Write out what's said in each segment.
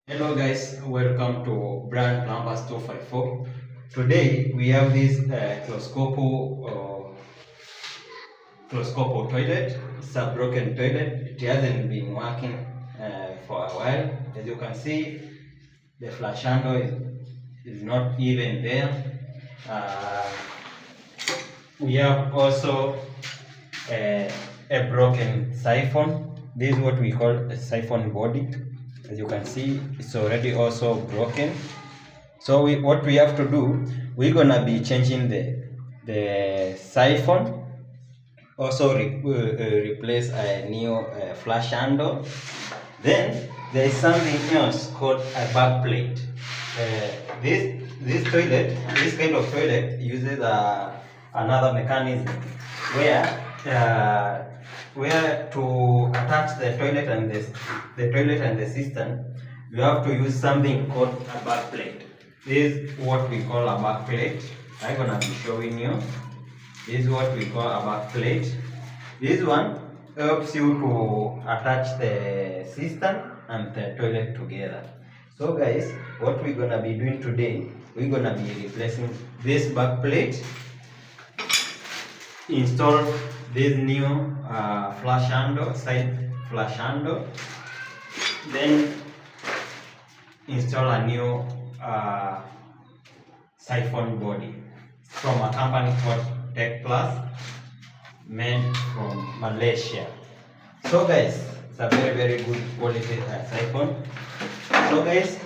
Hello guys, welcome to Brand Plumbers 254. Today we have this closcopo toilet. It's a broken toilet. It hasn't been working for a while. As you can see, the flush handle is not even there. Uh, we have also a broken siphon. This is what we call a siphon body. As you can see, it's already also broken. So what we have to do, we're gonna be changing the siphon. Also replace a new flush handle. Then there is something else called a back plate. This kind of toilet uses another mechanism where to attach the toilet and the system, you have to use something called a back plate. This is what we call a back plate. I'm gonna be showing you. This is what we call a back plate. This one helps you to attach the system and the toilet together. So guys, what we're gonna be doing today, we're gonna be replacing this back plate, install this new flush handle, side flush handle, then install a new siphon body from a company called Tech Plus, made from Malaysia. So guys, it's a very good quality siphon. So guys,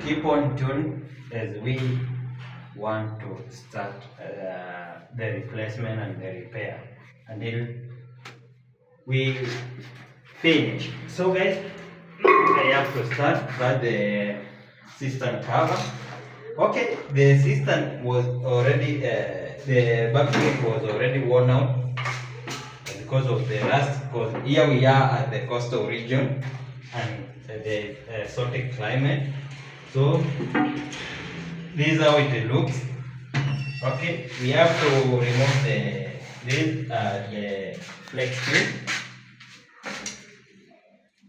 keep on tuned as we want to start the replacement and the repair until we finish. So guys, I have to start by the system cover. Okay, the system was already the backplate was already worn out because of the rust. Because here we are at the coastal region and the exotic climate. So this is how it looks. Okay, we have to remove the flex tube.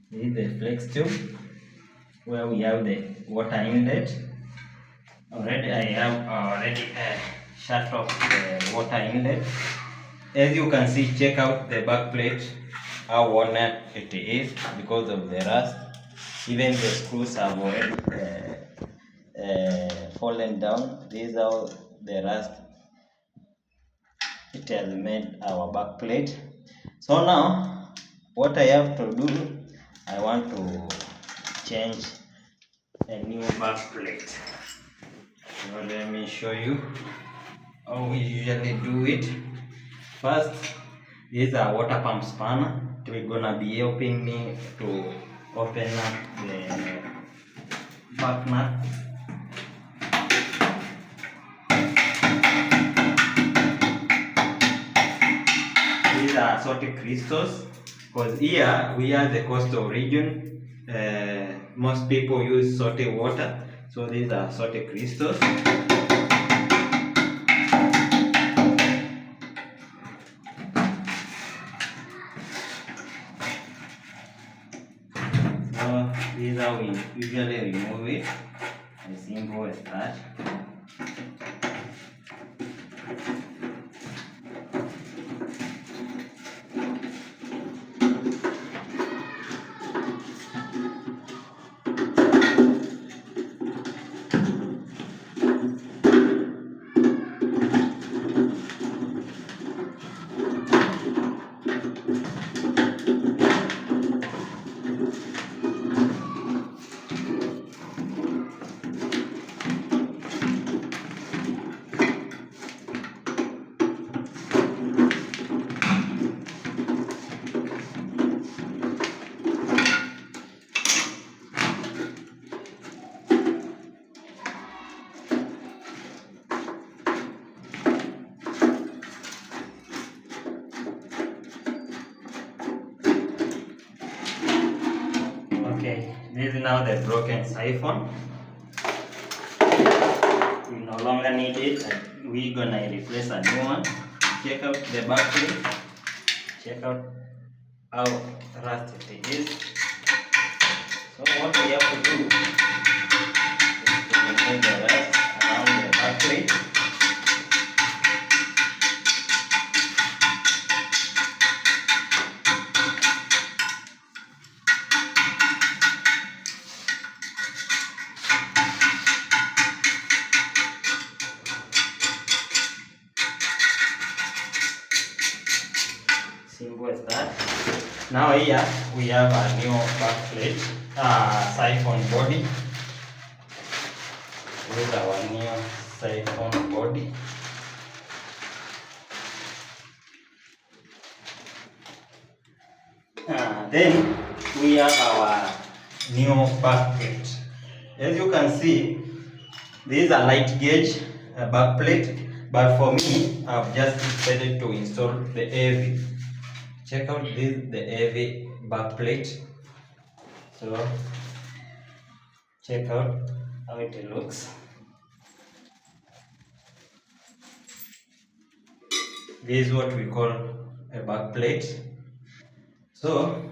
This is the flex tube where we have the water inlet. Already I have shut off the water inlet. As you can see, check out the back plate, how worn it is because of the rust. Even the screws have already fallen down. This is how the rust it has made our back plate. So now what I have to do, I want to change a new back plate. Now let me show you how we usually do it. First, this is a water pump spanner. It's gonna be helping me to open up the back nut. These are assorted crystals, because here we are the coastal region. Most people use salty water, so these are salty crystals. So this is how we usually remove it. A simple start. Okay, this is now the broken siphon. We no longer need it. We're gonna replace a new one. Check out the battery. Check out how rusted it is. So what we have to do is to remove the rest around the back plate. Simple as that. Now here we have a new back plate, siphon body. With our new siphon body. Then we have our new back plate. As you can see, this is a light gauge back plate, but for me, I've just decided to install the heavy. Check out this, the heavy back plate. So check out how it looks. This is what we call a back plate. So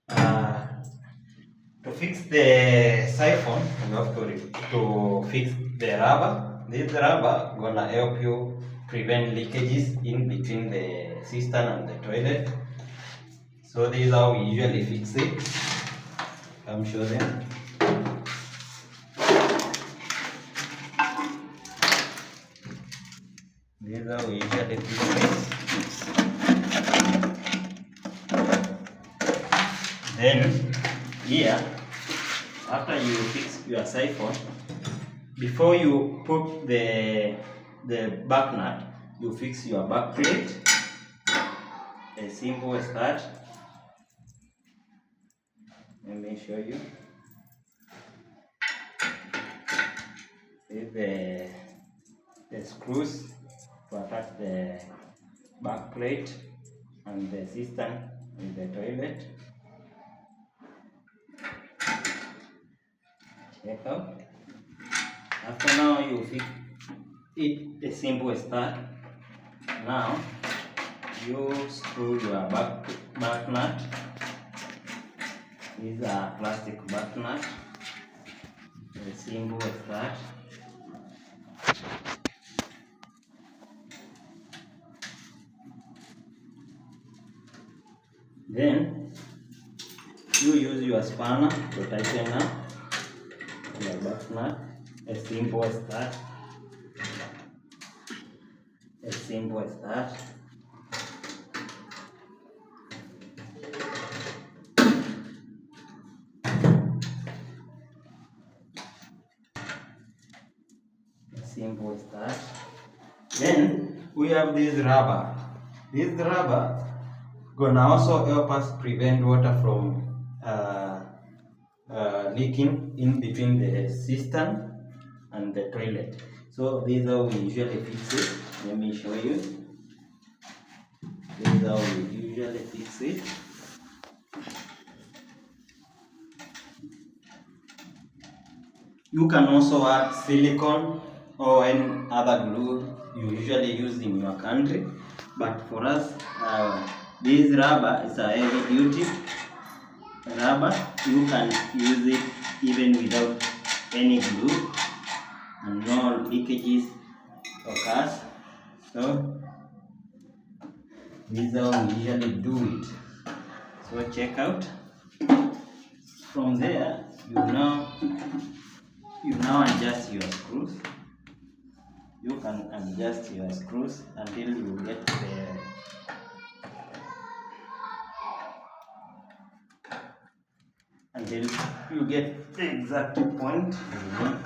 to fix the siphon, you have to fix the rubber. This rubber gonna help you prevent leakages in between the cistern and the toilet. So this is how we usually fix it. Come show them. This is how we usually fix it. Then here, after you fix your siphon, before you put the back nut, you fix your back plate. As simple as that. Let me show you. With the screws to attach the back plate and the cistern with the toilet. Check out. After now you fix it as simple as that. Now you screw your back nut. These are plastic back nut. As simple as that. Then you use your spanner to tighten up your back nut. As simple as that. As simple as that. As simple as that. Then we have this rubber. This rubber gonna also help us prevent water from leaking in between the cistern and the toilet. So this is how we usually fix it. Let me show you. This is how we usually fix it. You can also add silicone or any other glue you usually use in your country, but for us, this rubber is a heavy duty rubber. You can use it even without any glue, and no leakages occurs. So this is how we usually do it. So check out. From there, you now adjust your screws. You can adjust your screws until you get the exact point you need.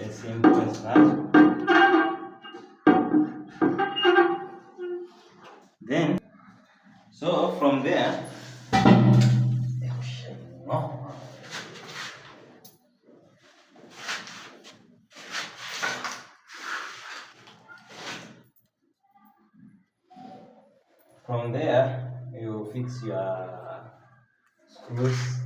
As simple as that. Then, so from there, you fix your screws.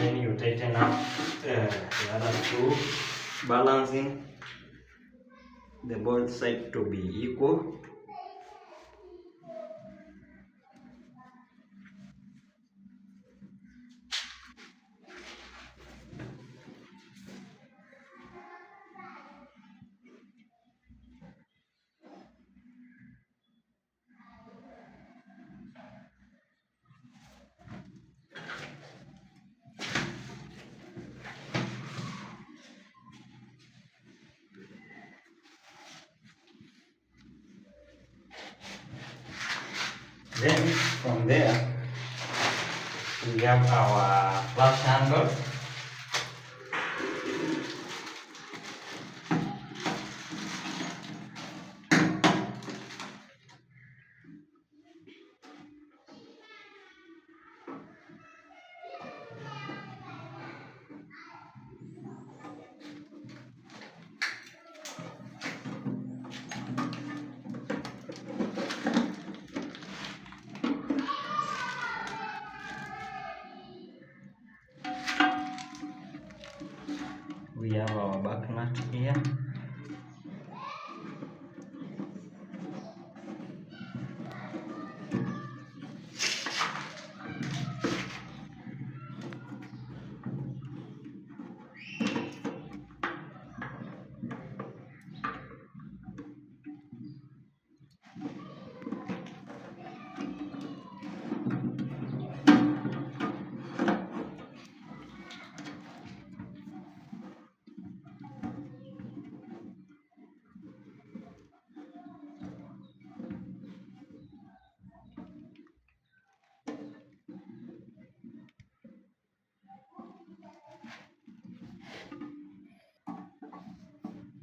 Then you tighten up the other screw, balancing the both sides to be equal. Then from there we have our flash handle. We have our back nut here.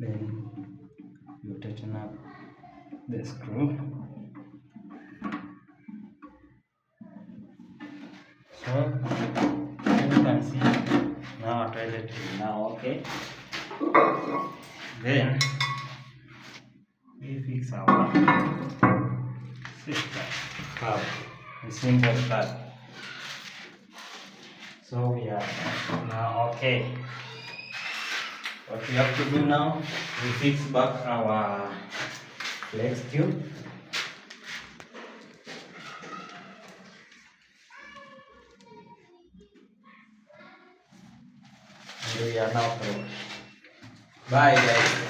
Then you tighten up the screw. So you can see now our toilet is now okay. Then we fix our system curve, the simple curve. So we are now okay. What we have to do now, we fix back our flex tube. And we are now through. Bye guys.